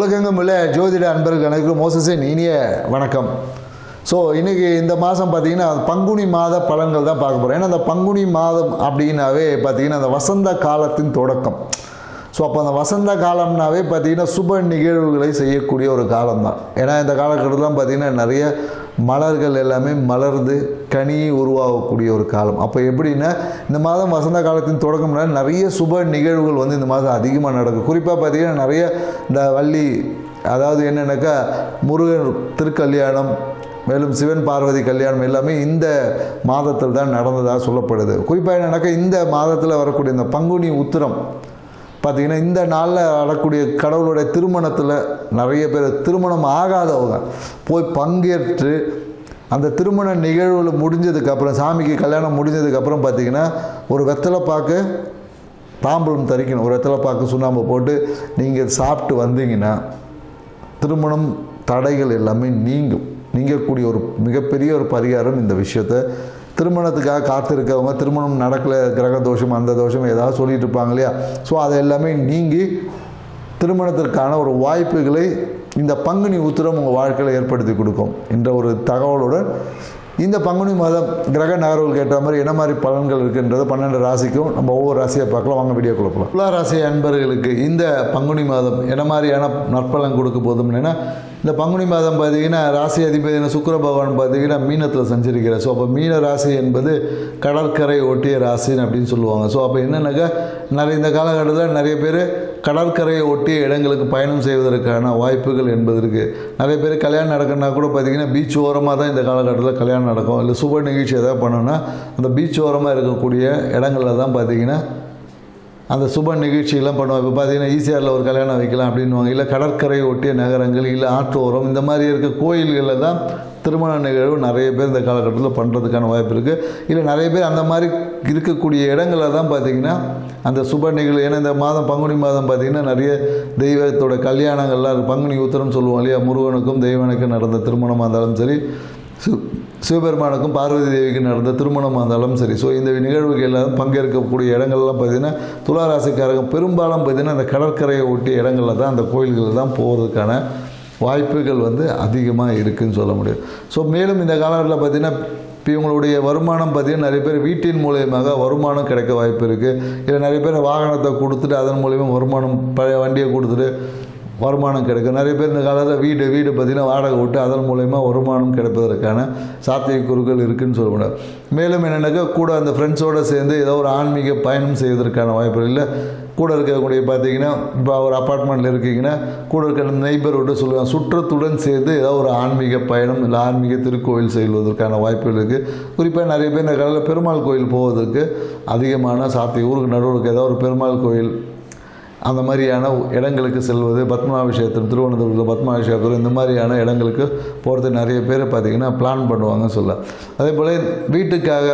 உலகெங்கும் உள்ள ஜோதிட அன்பர்கள் அனைவருக்கும் மோசஸின் இனிய வணக்கம். ஸோ இன்றைக்கி இந்த மாதம் பார்த்திங்கன்னா பங்குனி மாத பலன்கள் தான் பார்க்க போகிறோம். ஏன்னா அந்த பங்குனி மாதம் அப்படின்னாவே பார்த்திங்கன்னா அந்த வசந்த காலத்தின் தொடக்கம். ஸோ அப்போ அந்த வசந்த காலம்னாவே பார்த்திங்கன்னா சுப நிகழ்வுகளை செய்யக்கூடிய ஒரு காலம் தான். ஏன்னா இந்த காலகட்டத்தில் பார்த்திங்கன்னா நிறைய மலர்கள் எல்லாமே மலர்ந்து கனி உருவாகக்கூடிய ஒரு காலம். அப்போ எப்படின்னா இந்த மாதம் வசந்த காலத்தின் தொடக்கம்னா நிறைய சுப நிகழ்வுகள் வந்து இந்த மாதம் அதிகமாக நடக்கும். குறிப்பாக பார்த்திங்கன்னா நிறைய இந்த வள்ளி, அதாவது என்னென்னாக்கா முருகன் திருக்கல்யாணம், மேலும் சிவன் பார்வதி கல்யாணம் எல்லாமே இந்த மாதத்தில் தான் நடந்ததாக சொல்லப்படுது. குறிப்பாக என்னென்னாக்கா இந்த மாதத்தில் வரக்கூடிய இந்த பங்குனி உத்திரம் பார்த்திங்கன்னா இந்த நாளில் வரக்கூடிய கடவுளுடைய திருமணத்தில் நிறைய பேர் திருமணம் ஆகாதவங்க போய் பங்கேற்று அந்த திருமண நிகழ்வுகள் முடிஞ்சதுக்கப்புறம், சாமிக்கு கல்யாணம் முடிஞ்சதுக்கப்புறம் பார்த்திங்கன்னா ஒரு வெத்தலைப்பாக்கு தாம்பூலம் தரிக்கணும். ஒரு வெத்தலைப்பாக்கு சுண்ணாம்பு போட்டு நீங்கள் சாப்பிட்டு வந்தீங்கன்னா திருமணம் தடைகள் எல்லாமே நீங்கக்கூடிய ஒரு மிகப்பெரிய ஒரு பரிகாரம் இந்த விஷயத்தை. திருமணத்துக்காக காத்திருக்கவங்க, திருமணம் நடக்கலை, கிரக தோஷம் அந்த தோஷம் ஏதாவது சொல்லிட்டு இருப்பாங்க இல்லையா, ஸோ அது எல்லாமே நீங்கி திருமணத்திற்கான ஒரு வாய்ப்புகளை இந்த பங்குனி உத்திரம் உங்கள் வாழ்க்கையில் ஏற்படுத்தி கொடுக்கும் என்ற ஒரு தகவலுடன் இந்த பங்குனி மாதம் கிரக நகர்வுகளுக்கு ஏற்ற மாதிரி என்ன மாதிரி பலன்கள் இருக்குன்றது 12 ராசிக்கும் நம்ம ஒவ்வொரு ராசியை பார்க்கலாம். வாங்க வீடியோக்குள்ள போகலாம். துலா ராசி அன்பர்களுக்கு இந்த பங்குனி மாதம் என்ன மாதிரியான நற்பலன் கொடுக்க போதும்னா, இந்த பங்குனி மாதம் பார்த்திங்கன்னா ராசி அதிபதியான சுக்கிர பகவான் பார்த்திங்கன்னா மீனத்தில் சஞ்சரிக்கிறார். ஸோ அப்போ மீன ராசி என்பது கடற்கரை ஒட்டிய ராசின்னு அப்படின்னு சொல்லுவாங்க. ஸோ அப்போ என்னென்னாக்கா இந்த காலகட்டத்தில் நிறைய பேர் கடற்கரையை ஒட்டிய இடங்களுக்கு பயணம் செய்வதற்கான வாய்ப்புகள் என்பது இருக்குது. நிறைய பேர் கல்யாணம் நடக்கணுன்னா கூட பார்த்திங்கன்னா பீச் ஓரமாக தான் இந்த காலகட்டத்தில் கல்யாணம் நடக்கும். இல்லை சுப நிகழ்ச்சி எதாவது பண்ணோன்னா அந்த பீச் ஓரமாக இருக்கக்கூடிய இடங்களில் தான் பார்த்திங்கன்னா அந்த சுப நிகழ்ச்சியெல்லாம் பண்ணுவாங்க. இப்போ பார்த்திங்கன்னா ஈசிஆரில் ஒரு கல்யாணம் வைக்கலாம் அப்படின்வாங்க. இல்லை கடற்கரை ஒட்டிய நகரங்கள், இல்லை ஆற்றோரம், இந்த மாதிரி இருக்க கோயில்களில் தான் திருமண நிகழ்வு நிறைய பேர் இந்த காலகட்டத்தில் பண்ணுறதுக்கான வாய்ப்பு இருக்குது. இல்லை நிறைய பேர் அந்த மாதிரி இருக்கக்கூடிய இடங்களில் தான் பார்த்திங்கன்னா அந்த சுப நிகழ்வு. ஏன்னா இந்த மாதம் பங்குனி மாதம் பார்த்திங்கன்னா நிறைய தெய்வத்தோட கல்யாணங்கள்லாம் பங்குனி உத்திரம் சொல்லுவோம் இல்லையா, முருகனுக்கும் தெய்வனுக்கும் நடந்த திருமணமாக இருந்தாலும் சரி, சிவபெருமானுக்கும் பார்வதி தேவிக்கு நடந்த திருமணமாக இருந்தாலும் சரி. ஸோ இந்த நிகழ்வுகள் எல்லாம் பங்கேற்கக்கூடிய இடங்கள்லாம் பார்த்திங்கன்னா துளாராசிக்காரங்க பெரும்பாலும் பார்த்திங்கன்னா அந்த கடற்கரையை ஒட்டிய இடங்களில் தான் அந்த கோயில்களில் தான் போகிறதுக்கான வாய்ப்புகள் வந்து அதிகமாக இருக்குதுன்னு சொல்ல முடியும். ஸோ மேலும் இந்த காலகட்டத்தில் பார்த்திங்கன்னா இப்போ இவங்களுடைய வருமானம் பார்த்திங்கன்னா நிறைய பேர் வீட்டின் மூலியமாக வருமானம் கிடைக்க வாய்ப்பு இருக்குது. இல்லை நிறைய பேர் வாகனத்தை கொடுத்துட்டு அதன் மூலியமாக வருமானம், பழைய வண்டியை கொடுத்துட்டு வருமானம் கிடைக்கும். நிறைய பேர் இந்த காலத்தில் வீடு பார்த்திங்கன்னா வாடகை விட்டு அதன் மூலயமா வருமானம் கிடைப்பதற்கான சாத்தியக்கூறுகள் இருக்குதுன்னு சொல்ல முடியாது. மேலும் என்னென்னாக்கா கூட அந்த ஃப்ரெண்ட்ஸோடு சேர்ந்து ஏதோ ஒரு ஆன்மீக பயணம் செய்வதற்கான வாய்ப்பு இல்லை. கூட இருக்கக்கூடிய பார்த்திங்கன்னா இப்போ ஒரு அப்பார்ட்மெண்ட்டில் இருக்கீங்கன்னா கூட இருக்கிற நெய்பர்கிட்ட சொல்லுவாங்க, சுற்றத்துடன் சேர்ந்து ஏதோ ஒரு ஆன்மீக பயணம் இல்லை ஆன்மீக திருக்கோயில் செல்வதற்கான வாய்ப்புகள் இருக்குது. குறிப்பாக நிறைய பேர் இந்த காலத்தில் பெருமாள் கோயில் போவதற்கு அதிகமான சாத்தியம். ஊருக்கு நடுவுக்கு ஏதோ ஒரு பெருமாள் கோயில் அந்த மாதிரியான இடங்களுக்கு செல்வது, பத்மாபிஷேகத்தில் திருவனந்தபுரத்தில் பத்மாபிஷேகத்தில் இந்த மாதிரியான இடங்களுக்கு போகிறது நிறைய பேர் பார்த்திங்கன்னா பிளான் பண்ணுவாங்கன்னு சொல்ல. அதே போல் வீட்டுக்காக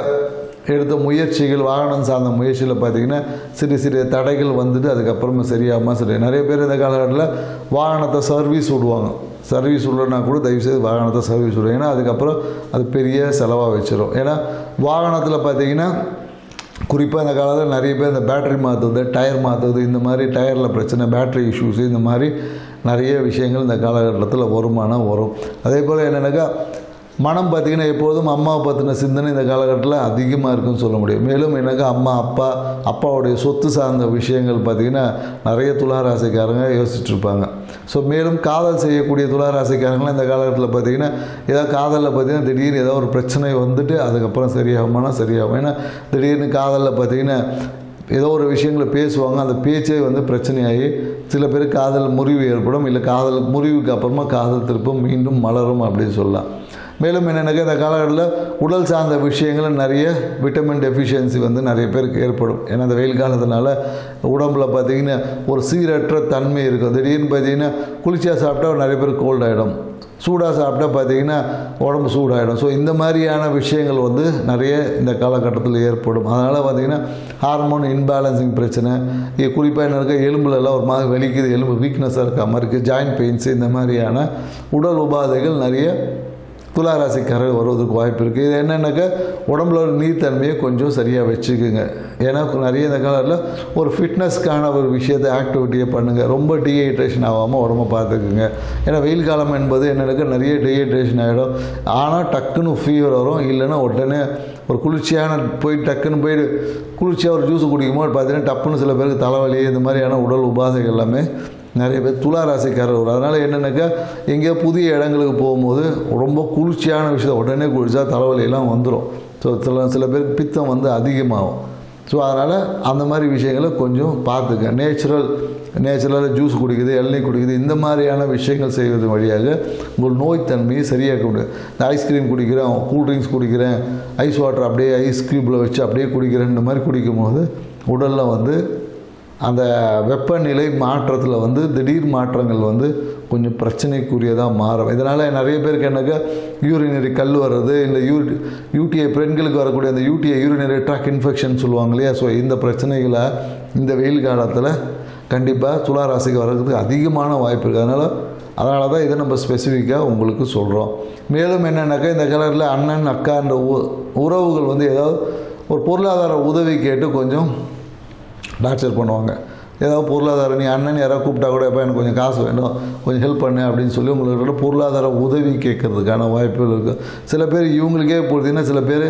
எடுத்த முயற்சிகள், வாகனம் சார்ந்த முயற்சியில் பார்த்திங்கன்னா சிறு தடைகள் வந்துட்டு அதுக்கப்புறமா சரியாமல் சரி. நிறைய பேர் இந்த காலகட்டத்தில் வாகனத்தை சர்வீஸ் விடுவாங்க. சர்வீஸ் விடலன்னா கூட தயவுசெய்து வாகனத்தை சர்வீஸ் விடுவோம். ஏன்னா அதுக்கப்புறம் அது பெரிய செலவாக வச்சிடும். ஏன்னா வாகனத்தில் பார்த்திங்கன்னா குறிப்பாக இந்த காலத்தில் நிறைய பேர் இந்த பேட்டரி மாற்றுறது, டயர் மாற்றுறது, இந்த மாதிரி டயரில் பிரச்சனை, பேட்டரி இஷ்யூஸு, இந்த மாதிரி நிறைய விஷயங்கள் இந்த காலகட்டத்தில் வருமானம் வரும். அதே போல் என்னென்னாக்கா மனம் பார்த்திங்கன்னா எப்போதும் அம்மாவை பற்றின சிந்தனை இந்த காலகட்டத்தில் அதிகமாக இருக்குன்னு சொல்ல முடியும். மேலும் எனக்கு அப்பாவுடைய சொத்து சார்ந்த விஷயங்கள் பார்த்திங்கன்னா நிறைய துளாராசிக்காரங்க யோசிச்சுட்ருப்பாங்க. ஸோ மேலும் காதல் செய்யக்கூடிய துளாராசிக்காரங்களாம் இந்த காலகட்டத்தில் பார்த்திங்கன்னா ஏதாவது காதலில் பார்த்திங்கன்னா திடீர்னு ஏதோ ஒரு பிரச்சனை வந்துட்டு அதுக்கப்புறம் சரியாகுமானா சரியாகும். ஏன்னா திடீர்னு காதலில் பார்த்திங்கன்னா ஏதோ ஒரு விஷயங்களை பேசுவாங்க, அந்த பேச்சே வந்து பிரச்சனையாகி சில பேர் காதல் முறிவு ஏற்படும். இல்லை காதல் முறிவுக்கு அப்புறமா காதல் திருப்பம் மீண்டும் மலரும் அப்படின்னு சொல்லலாம். மேலும் என்னென்னாக்கா இந்த காலகட்டத்தில் உடல் சார்ந்த விஷயங்கள் நிறைய விட்டமின் டெஃபிஷியன்சி வந்து நிறைய பேருக்கு ஏற்படும். ஏன்னா இந்த வெயில் காலத்தினால உடம்புல பார்த்திங்கன்னா ஒரு சீரற்ற தன்மை இருக்கும். திடீர்னு பார்த்திங்கன்னா குளிர்ச்சியாக சாப்பிட்டா நிறைய பேர் கோல்ட் ஆகிடும், சூடாக சாப்பிட்டா பார்த்திங்கன்னா உடம்பு சூடாகிடும். ஸோ இந்த மாதிரியான விஷயங்கள் வந்து நிறைய இந்த காலகட்டத்தில் ஏற்படும். அதனால் பார்த்திங்கன்னா ஹார்மோன் இன்பேலன்சிங் பிரச்சனை, குறிப்பாக என்ன இருக்க எலும்புலலாம் ஒரு மாதிரி வலிக்குது, எலும்பு வீக்னஸாக இருக்க மாதிரி இருக்குது, ஜாயின்ட் பெயின்ஸு, இந்த மாதிரியான உடல் உபாதைகள் நிறைய துளாராசிக்காரர்கள் வருவதற்கு வாய்ப்பு இருக்குது. இது என்னென்னாக்கா உடம்புல ஒரு நீர்த்தன்மையை கொஞ்சம் சரியாக வச்சுக்குங்க. ஏன்னா நிறைய இந்த காலத்தில் ஒரு ஃபிட்னஸ்க்கான ஒரு விஷயத்தை ஆக்டிவிட்டியை பண்ணுங்கள். ரொம்ப டீஹைட்ரேஷன் ஆகாமல் உடம்பை பார்த்துக்குங்க. ஏன்னா வெயில் காலம் என்பது என்னென்னாக்கா நிறைய டீஹைட்ரேஷன் ஆகிடும். ஆனால் டக்குன்னு ஃபீவர் வரும். இல்லைன்னா உடனே ஒரு குளிர்ச்சியான டக்குன்னு போயிட்டு குளிர்ச்சியாக ஒரு ஜூஸ் குடிக்கும்போது பார்த்தீங்கன்னா டப்புன்னு சில பேருக்கு தலைவலி இந்த மாதிரியான உடல் உபாதைகள் எல்லாமே நிறைய பேர் துளாராசிக்காரர் வரும். அதனால் என்னென்னாக்கா எங்கேயோ புதிய இடங்களுக்கு போகும்போது ரொம்ப குளிர்ச்சியான விஷயத்தை உடனே குளிச்சா தலைவலியெல்லாம் வந்துடும். ஸோ சில பேருக்கு பித்தம் வந்து அதிகமாகும். ஸோ அதனால் அந்த மாதிரி விஷயங்களை கொஞ்சம் பார்த்துக்க. நேச்சுரலாக ஜூஸ் குடிக்குது, இளநீர் குடிக்குது, இந்த மாதிரியான விஷயங்கள் செய்வது வழியாக உங்கள் நோய் தன்மையை சரியாக்க முடியும். இந்த ஐஸ்கிரீம் குடிக்கிறேன், கூல்ட்ரிங்க்ஸ் குடிக்கிறேன், ஐஸ் வாட்டர் அப்படியே ஐஸ் க்யூப்பில் வச்சு அப்படியே குடிக்கிறேன், இந்த மாதிரி குடிக்கும்போது உடலில் வந்து அந்த வெப்பநிலை மாற்றத்தில் வந்து திடீர் மாற்றங்கள் வந்து கொஞ்சம் பிரச்சனைக்குரியதாக மாறும். இதனால் நிறைய பேருக்கு என்னக்கா யூரினரி கல் வர்றது, இந்த யூடிஐ பெண்களுக்கு வரக்கூடிய அந்த யூடிஐ யூரினரி ட்ராக் இன்ஃபெக்ஷன் சொல்லுவாங்க இல்லையா. ஸோ இந்த பிரச்சனைகளை இந்த வெயில் காலத்தில் கண்டிப்பாக துளாராசிக்கு வர்றதுக்கு அதிகமான வாய்ப்பு இருக்குது. அதனால தான் இதை நம்ம ஸ்பெசிஃபிக்காக உங்களுக்கு சொல்கிறோம். மேலும் என்னென்னாக்கா இந்த கலரில் அண்ணன் அக்கான்ற உறவுகள் வந்து ஏதாவது ஒரு பொருளாதார உதவி கேட்டு கொஞ்சம் டார்ச்சர் பண்ணுவாங்க. ஏதாவது பொருளாதாரம், நீ அண்ணன் யாராவது கூப்பிட்டா கூட எப்போ எனக்கு கொஞ்சம் காசு வேணும், கொஞ்சம் ஹெல்ப் பண்ணு அப்படின்னு சொல்லி உங்களுக்கு பொருளாதார உதவி கேட்கறதுக்கான வாய்ப்புகள் இருக்குது. சில பேர் இவங்களுக்கே போகிறதுன்னா சில பேர்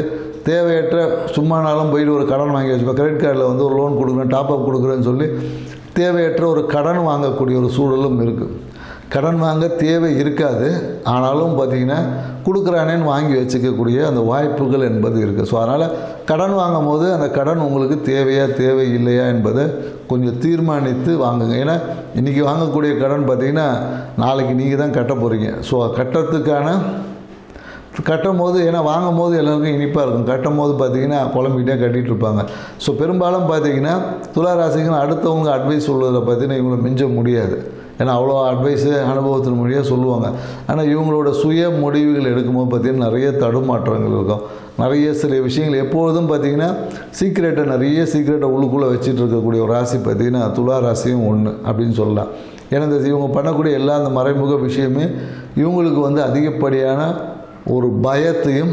தேவையற்ற சும்மானாலும் போயிட்டு ஒரு கடன் வாங்கி வச்சுப்போம். கிரெடிட் கார்டில் வந்து ஒரு லோன் கொடுக்குறேன், டாப்அப் கொடுக்குறேன்னு சொல்லி தேவையற்ற ஒரு கடன் வாங்கக்கூடிய ஒரு சூழலும் இருக்குது. கடன் வாங்க தேவை இருக்காது, ஆனாலும் பார்த்திங்கன்னா கொடுக்குறானேன்னு வாங்கி வச்சுக்கக்கூடிய அந்த வாய்ப்புகள் என்பது இருக்குது. ஸோ அதனால் கடன் வாங்கும் போது அந்த கடன் உங்களுக்கு தேவையா தேவை இல்லையா என்பதை கொஞ்சம் தீர்மானித்து வாங்குங்க. ஏன்னா இன்றைக்கி வாங்கக்கூடிய கடன் பார்த்திங்கன்னா நாளைக்கு நீங்கள் தான் கட்ட போகிறீங்க. ஸோ கட்டும் போது ஏன்னா வாங்கும் போது எல்லாருக்கும் இனிப்பாக இருக்கும், கட்டும் போது பார்த்திங்கன்னா புலம்பிக்கிட்டே கட்டிகிட்டு இருப்பாங்க. ஸோ பெரும்பாலும் பார்த்திங்கன்னா துளாராசிகள் அடுத்தவங்க அட்வைஸ் சொல்வதில் பார்த்திங்கன்னா இவங்களை மிஞ்ச முடியாது. ஏன்னா அவ்வளோ அட்வைஸு அனுபவத்தின் மொழியாக சொல்லுவாங்க. ஆனால் இவங்களோட சுய முடிவுகள் எடுக்கும்போது பார்த்திங்கன்னா நிறைய தடுமாற்றங்கள் இருக்கும். நிறைய சில விஷயங்கள் எப்பொழுதும் பார்த்திங்கன்னா நிறைய சீக்ரெட்டை உள்ளுக்குள்ளே வச்சுட்டு இருக்கக்கூடிய ஒரு ராசி பார்த்திங்கன்னா துளாராசியும் ஒன்று அப்படின்னு சொல்லலாம். ஏன்னா இவங்க பண்ணக்கூடிய எல்லா அந்த மறைமுக விஷயமே இவங்களுக்கு வந்து அதிகப்படியான ஒரு பயத்தையும்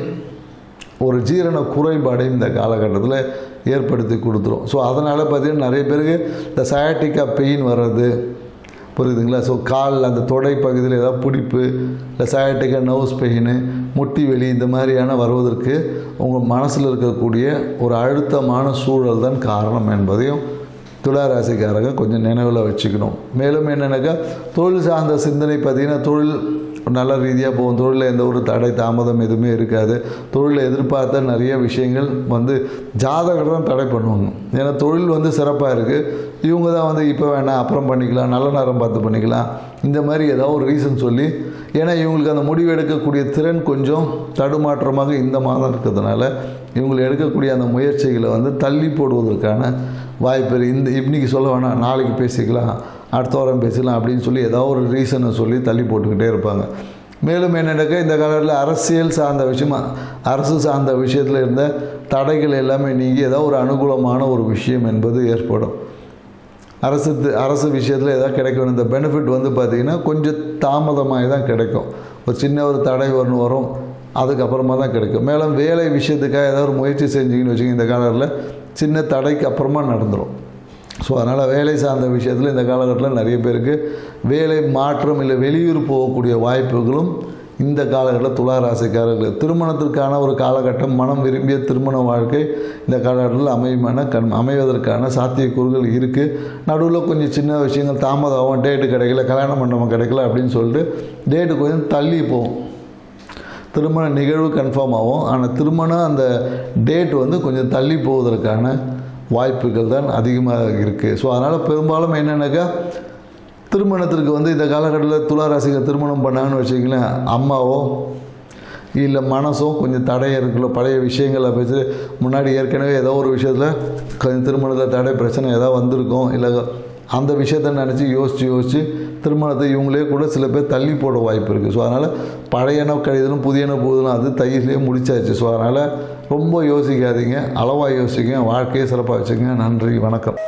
ஒரு ஜீரண குறைபாடையும் இந்த காலகட்டத்தில் ஏற்படுத்தி கொடுத்துரும். ஸோ அதனால் பார்த்திங்கன்னா நிறைய பேருக்கு இந்த சயாட்டிக்கா பெயின் வர்றது, புரியுதுங்களா. ஸோ காலில் அந்த தொடை பகுதியில் ஏதாவது பிடிப்பு, இல்லை சயாட்டிக்கா நர்வ்ஸ் பெயின், முட்டி வெளி இந்த மாதிரியான வருவதற்கு உங்கள் மனசில் இருக்கக்கூடிய ஒரு அழுத்தமான சூழல் தான் காரணம் என்பதையும் துளாராசிக்காரங்க கொஞ்சம் நினைவில் வச்சுக்கணும். மேலும் என்னென்னாக்கா தொழில் சார்ந்த சிந்தனை பார்த்திங்கன்னா தொழில் நல்ல ரீதியாக போகும். தொழிலில் எந்த ஒரு தடை தாமதம் எதுவுமே இருக்காது. தொழிலில் எதிர்பார்த்த நிறைய விஷயங்கள் வந்து ஜாதகம் தான் தடை பண்ணுவாங்க. ஏன்னா தொழில் வந்து சிறப்பாக இருக்குது, இவங்க தான் வந்து இப்போ வேணாம் அப்புறம் பண்ணிக்கலாம், நல்ல நேரம் பார்த்து பண்ணிக்கலாம், இந்த மாதிரி ஏதாவது ஒரு ரீசன் சொல்லி, ஏன்னா இவங்களுக்கு அந்த முடிவு எடுக்கக்கூடிய திறன் கொஞ்சம் தடுமாற்றமாக இந்த மாதம் இருக்கிறதுனால இவங்களுக்கு எடுக்கக்கூடிய அந்த முயற்சிகளை வந்து தள்ளி போடுவதற்கான வாய்ப்பு. இன்றைக்கி சொல்ல வேணாம், நாளைக்கு பேசிக்கலாம், அடுத்த வாரம் பேசலாம் அப்படின்னு சொல்லி ஏதாவது ஒரு ரீசனை சொல்லி தள்ளி போட்டுக்கிட்டே இருப்பாங்க. மேலும் என்னென்னாக்கா இந்த காலத்தில் அரசியல் சார்ந்த அரசு சார்ந்த விஷயத்தில் இருந்த தடைகள் எல்லாமே நீங்கி ஏதாவது ஒரு அனுகூலமான ஒரு விஷயம் என்பது ஏற்படும். அரசு விஷயத்தில் ஏதாவது கிடைக்கணும். இந்த பெனிஃபிட் வந்து பார்த்திங்கன்னா கொஞ்சம் தாமதமாக தான் கிடைக்கும். ஒரு சின்ன ஒரு தடை ஒன்று வரும், அதுக்கப்புறமா தான் கிடைக்கும். மேலும் வேலை விஷயத்துக்காக ஏதாவது ஒரு முயற்சி செஞ்சிங்கன்னு வச்சுக்கோங்க, இந்த காலத்தில் சின்ன தடைக்கு அப்புறமா நடந்துடும். ஸோ அதனால் வேலை சார்ந்த விஷயத்தில் இந்த காலகட்டத்தில் நிறைய பேருக்கு வேலை மாற்றம் இல்லை வெளியூர் போகக்கூடிய வாய்ப்புகளும் இந்த காலகட்டத்தில் துளாராசிக்காரர்கள். திருமணத்திற்கான ஒரு காலகட்டம், மனம் விரும்பிய திருமண வாழ்க்கை இந்த காலகட்டத்தில் அமைவதற்கான சாத்தியக்கூறுகள் இருக்குது. நடுவில் கொஞ்சம் சின்ன விஷயங்கள் தாமதம், டேட்டு கிடைக்கல, கல்யாண மண்டபம் கிடைக்கல அப்படின்னு சொல்லிட்டு டேட்டு கொஞ்சம் தள்ளி போகும். திருமண நிகழ்வு கன்ஃபார்ம் ஆகும், ஆனால் திருமணம் அந்த டேட் வந்து கொஞ்சம் தள்ளி போவதற்கான வாய்ப்புகள் தான் அதிகமாக இருக்குது. ஸோ அதனால் பெரும்பாலும் என்னென்னாக்கா திருமணத்திற்கு வந்து இந்த காலகட்டத்தில் துளாராசிகள் திருமணம் பண்ணாங்கன்னு வச்சுக்கிங்களேன், அம்மாவோ இல்லை மனசோ கொஞ்சம் தடையாக இருக்குல்ல, பழைய விஷயங்களை பேசி முன்னாடி ஏற்கனவே ஏதோ ஒரு விஷயத்தில் கொஞ்சம் திருமணத்தில் தடை பிரச்சனை ஏதாவது வந்திருக்கும், இல்லை அந்த விஷயத்தை நினச்சி யோசித்து திருமணத்தை இவங்களே கூட சில பேர் தள்ளி போட வாய்ப்பு இருக்குது. ஸோ அதனால் பழையன கழிதலும் புதியன போகுதலும் அது தையிலே முடிச்சாச்சு. ஸோ அதனால் ரொம்ப யோசிக்காதீங்க, அளவாக யோசிங்க, வாழ்க்கையை சிறப்பாக வச்சுக்கோங்க. நன்றி, வணக்கம்.